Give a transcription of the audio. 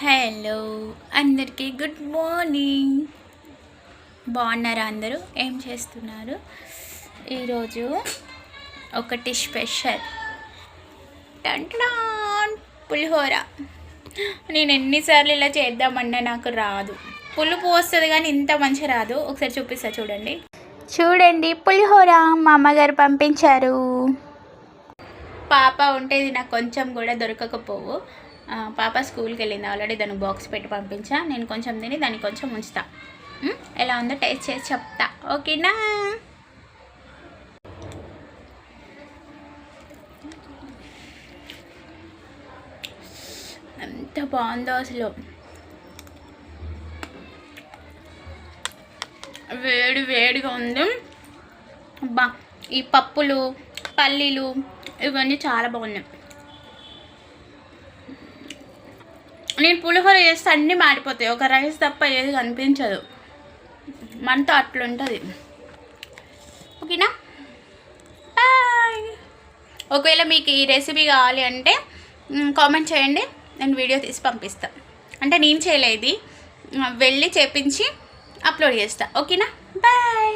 Hello అందరికీ good morning. బాగున్నారా అందరూ? ఏం చేస్తున్నారు? ఈరోజు ఒకటి స్పెషల్ టంటాన్ పులిహోర. నేను ఎన్నిసార్లు ఇలా చేద్దామన్నా నాకు రాదు. పులుపు వస్తుంది కానీ ఇంత మంచి రాదు. ఒకసారి చూపిస్తా చూడండి పులిహోర మా అమ్మగారు పంపించారు. పాప ఉంటే ఇది నాకు కొంచెం కూడా దొరకకపోవు. పాప స్కూల్కి వెళ్ళింది ఆల్రెడీ. దానికి బాక్స్ పెట్టి పంపించా. నేను కొంచెం తిని దాన్ని కొంచెం ఉంచుతా. ఎలా ఉందో టేస్ట్ చేసి చెప్తా, ఓకేనా? ఎంత బాగుందో అసలు. వేడి వేడిగా ఉంది. బా ఈ పప్పులు పల్లీలు ఇవన్నీ చాలా బాగున్నాయి. నేను పులిహోర చేస్తే అన్నీ మాడిపోతాయి, ఒక రైస్ తప్ప ఏది కనిపించదు. మనతో అట్లుంటుంది, ఓకేనా? బాయ్. ఒకవేళ మీకు ఈ రెసిపీ కావాలి అంటే కామెంట్ చేయండి, నేను వీడియో తీసి పంపిస్తాను. అంటే నేను చేయలేదు, వెళ్ళి చేపించి అప్లోడ్ చేస్తా, ఓకేనా? బాయ్.